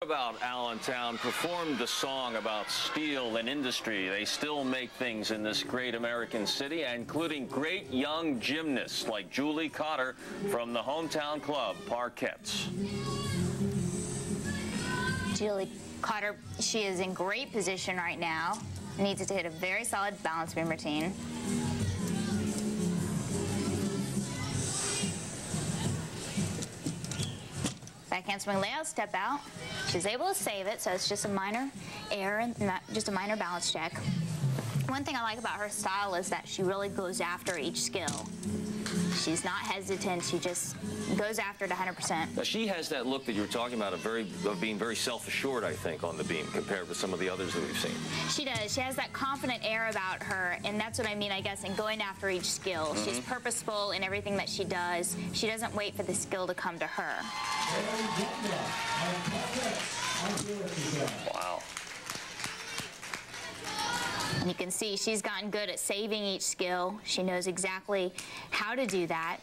About Allentown performed the song about steel and industry. They still make things in this great American city, including great young gymnasts like Julie Cotter from the hometown club, Parkette. Julie Cotter, she is in great position right now. Needs to hit a very solid balance beam routine. Backhand swing layout, step out. She's able to save it, so it's just a minor error and not just a minor balance check. One thing I like about her style is that she really goes after each skill. She's not hesitant. She just goes after it 100%. Now, she has that look that you were talking about of being very self-assured, I think, on the beam compared with some of the others that we've seen. She does. She has that confident air about her, and that's what I mean, I guess, in going after each skill. She's purposeful in everything that she does. She doesn't wait for the skill to come to her. Wow. And you can see she's gotten good at saving each skill. She knows exactly how to do that,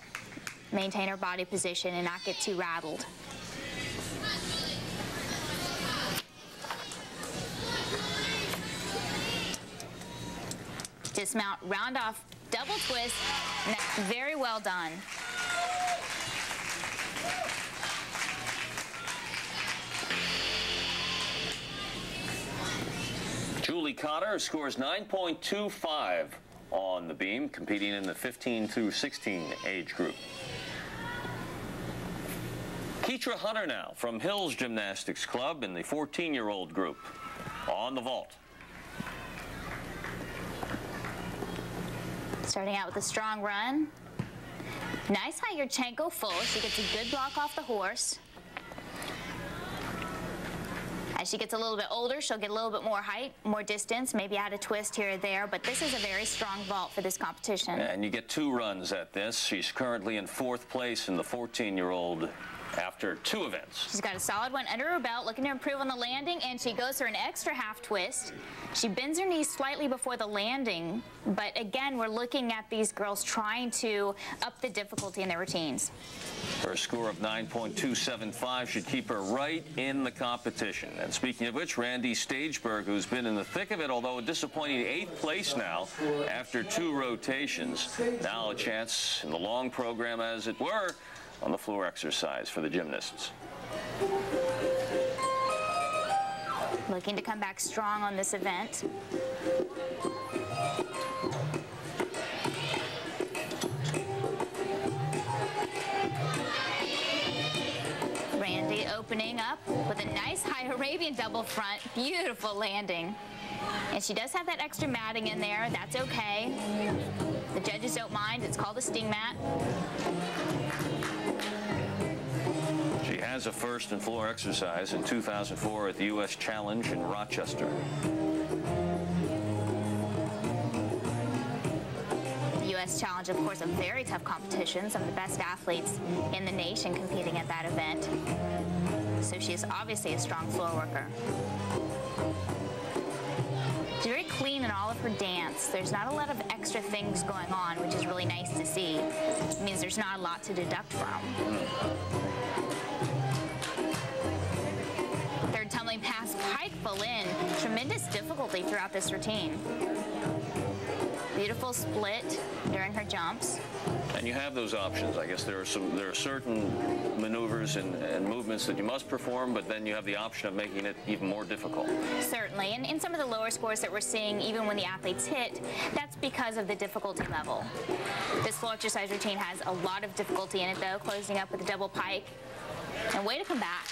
maintain her body position and not get too rattled. Dismount, round off, double twist, and that's very well done. Julie Cotter scores 9.25 on the beam, competing in the 15 through 16 age group. Kytra now from Hills Gymnastics Club in the 14-year-old group on the vault. Starting out with a strong run. Nice high Yurchenko full. She gets a good block off the horse. As she gets a little bit older, she'll get a little bit more height, more distance, maybe add a twist here or there, but this is a very strong vault for this competition. And you get 2 runs at this. She's currently in 4th place in the 14-year-old after 2 events. She's got a solid one under her belt, looking to improve on the landing, and she goes for an extra half twist. She bends her knees slightly before the landing, but again, we're looking at these girls trying to up the difficulty in their routines. Her score of 9.275 should keep her right in the competition. And speaking of which, Ranzy Stageberg, who's been in the thick of it, although a disappointing 8th place now after 2 rotations. Now a chance in the long program, as it were, on the floor exercise for the gymnasts. Looking to come back strong on this event. Ranzy opening up with a nice high Arabian double front. Beautiful landing. And she does have that extra matting in there. That's okay. The judges don't mind. It's called a sting mat. She has a first in floor exercise in 2004 at the U.S. Challenge in Rochester. The U.S. Challenge, of course, a very tough competition. Some of the best athletes in the nation competing at that event. So she is obviously a strong floor worker. She's very clean in all of her dance. There's not a lot of extra things going on, which is really nice to see. It means there's not a lot to deduct from. Third tumbling pass, pike full in. Tremendous difficulty throughout this routine. Beautiful split during her jumps. And you have those options. I guess there are certain maneuvers and movements that you must perform, but then you have the option of making it even more difficult. Certainly, and in some of the lower scores that we're seeing, even when the athletes hit, that's because of the difficulty level. This floor exercise routine has a lot of difficulty in it, though, closing up with a double pike. And way to come back.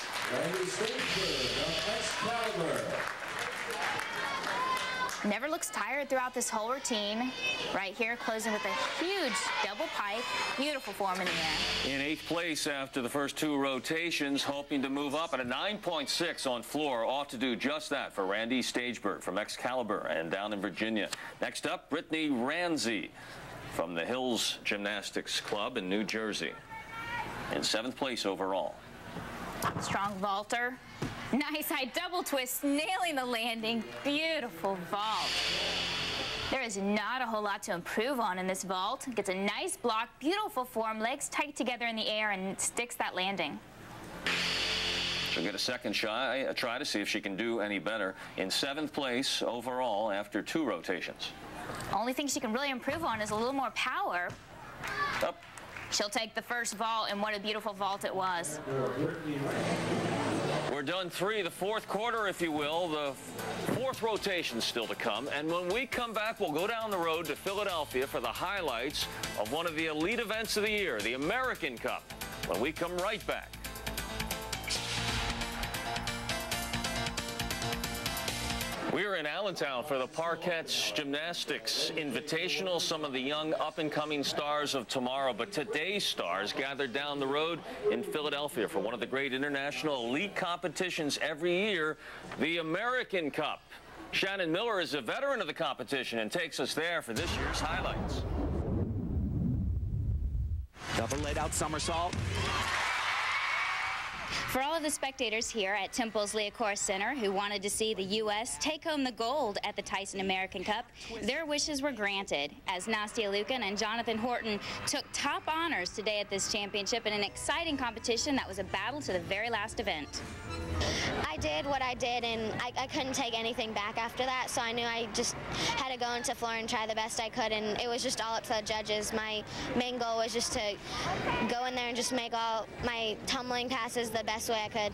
Never looks tired throughout this whole routine. Right here, closing with a huge double pike. Beautiful form in the air. In 8th place after the first 2 rotations, hoping to move up at a 9.6 on floor. Ought to do just that for Ranzy Stageberg from Excalibur and down in Virginia. Next up, Ranzy from the Hills Gymnastics Club in New Jersey. In 7th place overall. Strong vaulter. Nice high double twist, nailing the landing. Beautiful vault. There is not a whole lot to improve on in this vault. Gets a nice block, beautiful form, legs tight together in the air, and sticks that landing. She'll get a second try to see if she can do any better. In 7th place overall after 2 rotations. Only thing she can really improve on is a little more power. Up. She'll take the first vault, and what a beautiful vault it was. We're done 3, the 4th quarter, if you will. The 4th rotation still to come. And when we come back, we'll go down the road to Philadelphia for the highlights of one of the elite events of the year, the American Cup, when we come right back. We're in Allentown for the Parkette Gymnastics Invitational, some of the young up-and-coming stars of tomorrow. But today's stars gathered down the road in Philadelphia for one of the great international elite competitions every year, the American Cup. Shannon Miller is a veteran of the competition and takes us there for this year's highlights. Double laid-out somersault. For all of the spectators here at Temple's Liacouras Center who wanted to see the U.S. take home the gold at the Tyson American Cup, their wishes were granted as Nastia Lukin and Jonathan Horton took top honors today at this championship in an exciting competition that was a battle to the very last event. I did what I did, and I couldn't take anything back after that, so I knew I just had to go into the floor and try the best I could, and it was just all up to the judges. My main goal was just to go in there and just make all my tumbling passes the best way I could.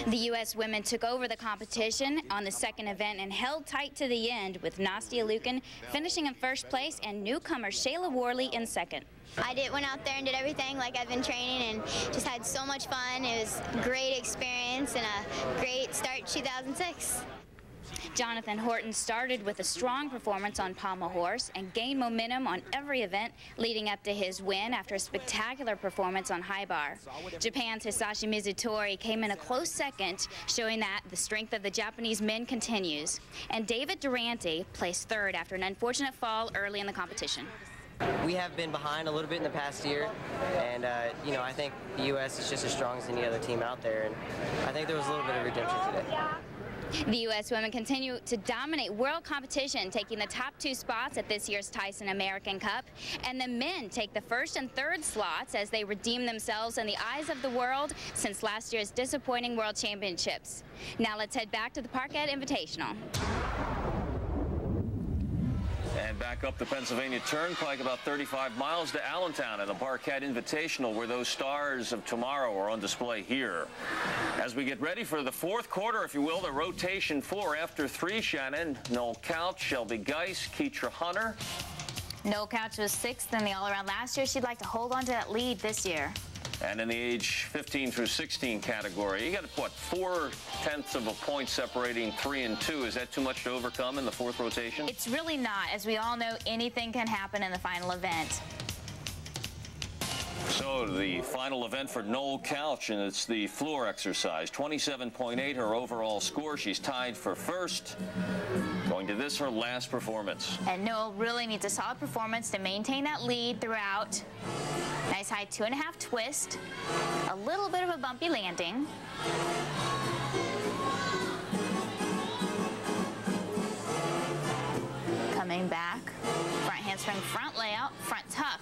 The U.S. women took over the competition on the second event and held tight to the end, with Nastia Lukin finishing in first place and newcomer Shayla Worley in second. I went out there and did everything like I've been training and just had so much fun. It was a great experience and a great start 2006. Jonathan Horton started with a strong performance on pommel horse and gained momentum on every event leading up to his win after a spectacular performance on high bar. Japan's Hisashi Mizutori came in a close second, showing that the strength of the Japanese men continues. And David Durante placed third after an unfortunate fall early in the competition. We have been behind a little bit in the past year, and you know, I think the U.S. is just as strong as any other team out there, and I think there was a little bit of redemption today. The U.S. women continue to dominate world competition, taking the top 2 spots at this year's Tyson American Cup, and the men take the first and third slots as they redeem themselves in the eyes of the world since last year's disappointing World Championships. Now let's head back to the Parkette Invitational. And back up the Pennsylvania Turnpike about 35 miles to Allentown and the Parkette Invitational, where those stars of tomorrow are on display here. As we get ready for the 4th quarter, if you will, the rotation 4 after 3, Shannon, Noel Couch, Shelby Geis, Kytra Hunter. Noel Couch was 6th in the all-around last year. She'd like to hold on to that lead this year. And in the age 15 through 16 category, you got, what, 4/10 of a point separating 3 and 2. Is that too much to overcome in the 4th rotation? It's really not. As we all know, anything can happen in the final event. So the final event for Noel Couch, and it's the floor exercise. 27.8 her overall score. She's tied for first. Going to this, her last performance. And Noel really needs a solid performance to maintain that lead throughout. Nice high 2.5 twist. A little bit of a bumpy landing. Coming back. Front handspring, front layout, front tuck.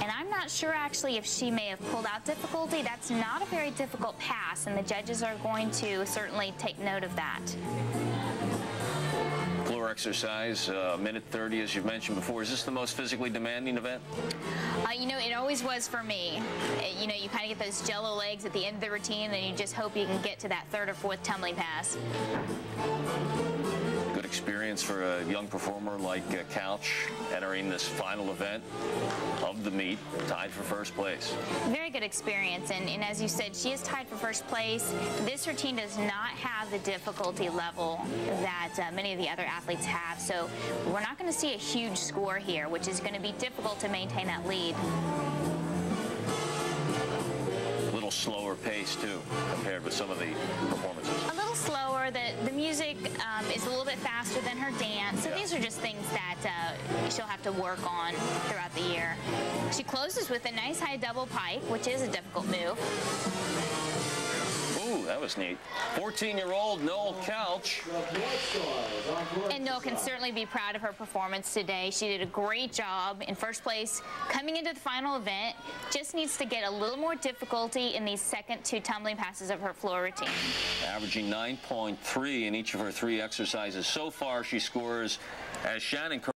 And I'm not sure actually if she may have pulled out difficulty. That's not a very difficult pass, and the judges are going to certainly take note of that. Floor exercise, minute 30, as you've mentioned before. Is this the most physically demanding event? You know, it always was for me. You know, you kind of get those jello legs at the end of the routine, and you just hope you can get to that 3rd or 4th tumbling pass. Good experience for a young performer like Couch entering this final event of the meet, tied for first place. Very good experience, and as you said, she is tied for first place. This routine does not have the difficulty level that many of the other athletes have, so we're not going to see a huge score here, which is going to be difficult to maintain that lead. A little slower pace, too, compared with some of the performances. A little slower. The music is a little bit faster than her dance, so these are just things that she'll have to work on throughout the year. She closes with a nice high double pike, which is a difficult move. Ooh, That was neat. 14-year-old Noel Couch. And Noel can certainly be proud of her performance today. She did a great job in first place coming into the final event. Just needs to get a little more difficulty in these second 2 tumbling passes of her floor routine. Averaging 9.3 in each of her 3 exercises so far. She scores as Shannon